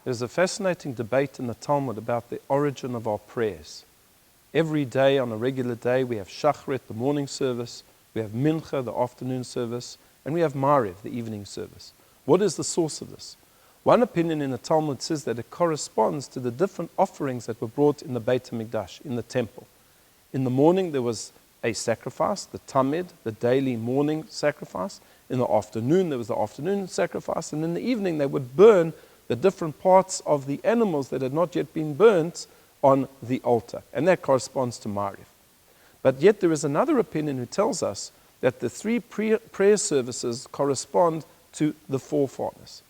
There's a fascinating debate in the Talmud about the origin of our prayers. Every day, on a regular day, we have Shachrit, the morning service, we have Mincha, the afternoon service, and we have Mariv, the evening service. What is the source of this? One opinion in the Talmud says that it corresponds to the different offerings that were brought in the Beit HaMikdash, in the temple. In the morning, there was a sacrifice, the Tamid, the daily morning sacrifice. In the afternoon, there was the afternoon sacrifice. And in the evening, they would burn the different parts of the animals that had not yet been burnt on the altar. And that corresponds to Mariv. But yet there is another opinion who tells us that the three prayer services correspond to the forefathers.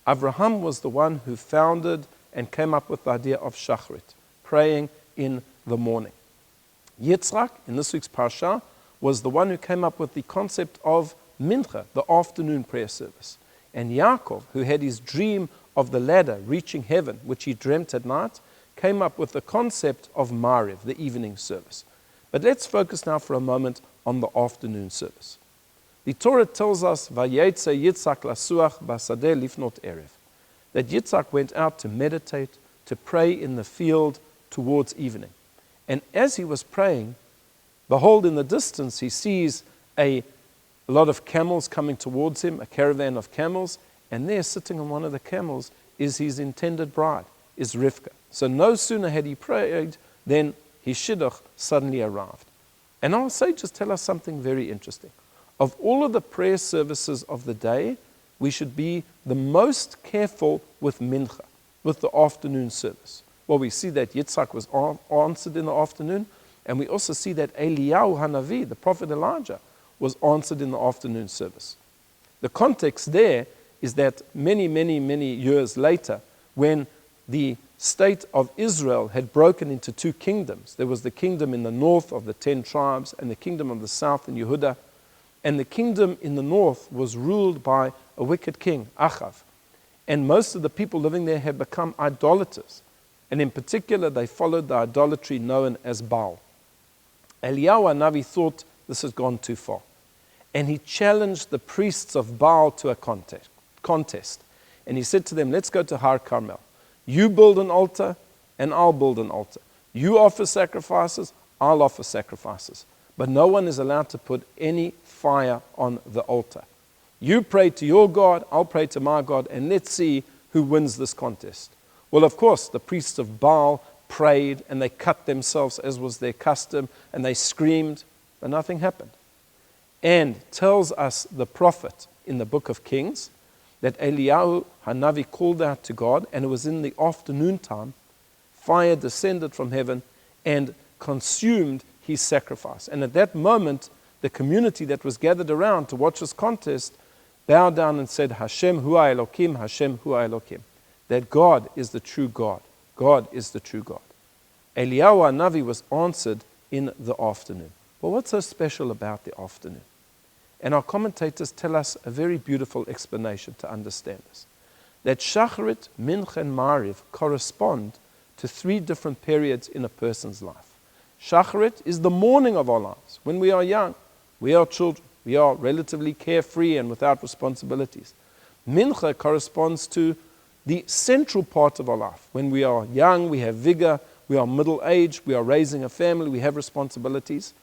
Avraham was the one who founded and came up with the idea of Shachrit, praying in the morning. Yitzchak, in this week's Parsha, was the one who came up with the concept of Mincha, the afternoon prayer service. And Yaakov, who had his dream of the ladder reaching heaven, which he dreamt at night, came up with the concept of Mariv, the evening service. But let's focus now for a moment on the afternoon service. The Torah tells us, Vayetze Yitzchak lasuach basadeh lifnot erev, that Yitzchak went out to meditate, to pray in the field towards evening. And as he was praying, behold, in the distance he sees a lot of camels coming towards him, a caravan of camels, and there sitting on one of the camels is his intended bride, is Rivka. So no sooner had he prayed than his shidduch suddenly arrived. And our sages tell us something very interesting. Of all of the prayer services of the day, we should be the most careful with Mincha, with the afternoon service. Well, we see that Yitzchak was answered in the afternoon, and we also see that Eliyahu Hanavi, the prophet Elijah, was answered in the afternoon service. The context there is that many years later, when the state of Israel had broken into two kingdoms, there was the kingdom in the north of the 10 tribes and the kingdom of the south in Yehudah, and the kingdom in the north was ruled by a wicked king, Achav. And most of the people living there had become idolaters. And in particular, they followed the idolatry known as Baal. Eliyahu Hanavi thought this had gone too far. And he challenged the priests of Baal to a contest. And he said to them, let's go to Har Carmel. You build an altar, and I'll build an altar. You offer sacrifices, I'll offer sacrifices. But no one is allowed to put any fire on the altar. You pray to your God, I'll pray to my God, and let's see who wins this contest. Well, of course, the priests of Baal prayed, and they cut themselves as was their custom, and they screamed, but nothing happened. And tells us the prophet in the book of Kings that Eliyahu Hanavi called out to God, and it was in the afternoon time, fire descended from heaven and consumed his sacrifice. And at that moment, the community that was gathered around to watch this contest bowed down and said, Hashem Hua Elokim, Hashem Hua Elokim. That God is the true God. God is the true God. Eliyahu Hanavi was answered in the afternoon. Well, what's so special about the afternoon? And our commentators tell us a very beautiful explanation to understand this. That Shachrit, Mincha, and Mariv correspond to 3 different periods in a person's life. Shachrit is the morning of our lives. When we are young, we are children. We are relatively carefree and without responsibilities. Mincha corresponds to the central part of our life. When we are young, we have vigor, we are middle-aged, we are raising a family, we have responsibilities.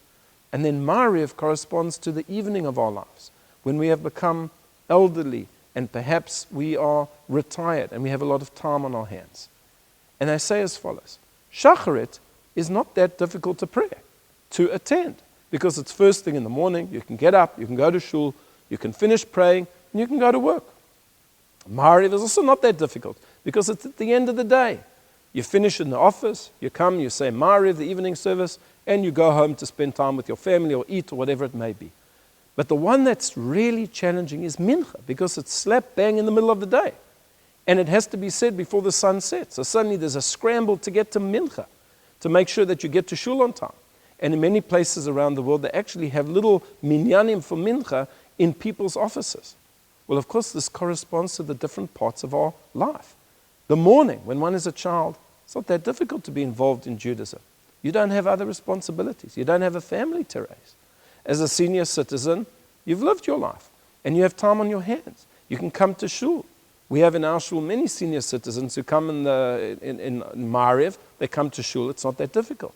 And then Mariv corresponds to the evening of our lives, when we have become elderly and perhaps we are retired and we have a lot of time on our hands. And they say as follows, Shacharit is not that difficult to pray, to attend, because it's first thing in the morning, you can get up, you can go to shul, you can finish praying, and you can go to work. Mariv is also not that difficult, because it's at the end of the day. You finish in the office, you come, you say Mariv, the evening service, and you go home to spend time with your family or eat or whatever it may be. But the one that's really challenging is Mincha, because it's slap bang in the middle of the day. And it has to be said before the sun sets. So suddenly there's a scramble to get to Mincha, to make sure that you get to shul on time. And in many places around the world, they actually have little minyanim for Mincha in people's offices. Well, of course, this corresponds to the different parts of our life. The morning, when one is a child, it's not that difficult to be involved in Judaism. You don't have other responsibilities. You don't have a family to raise. As a senior citizen, you've lived your life, and you have time on your hands. You can come to shul. We have in our shul many senior citizens who come in Mariv, they come to shul, it's not that difficult.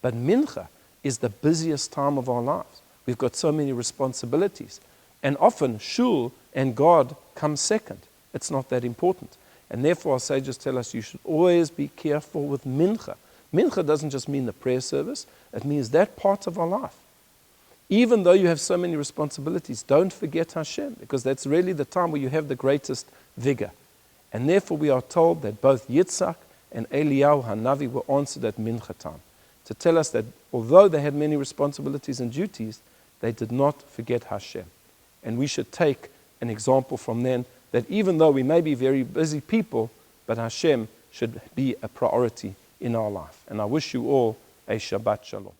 But Mincha is the busiest time of our lives. We've got so many responsibilities. And often shul and God come second. It's not that important. And therefore our sages tell us you should always be careful with Mincha. Mincha doesn't just mean the prayer service, it means that part of our life. Even though you have so many responsibilities, don't forget Hashem, because that's really the time where you have the greatest vigor. And therefore we are told that both Yitzhak and Eliyahu Hanavi were answered at Mincha time, to tell us that although they had many responsibilities and duties, they did not forget Hashem. And we should take an example from them that even though we may be very busy people, but Hashem should be a priority in our life. And I wish you all a Shabbat Shalom.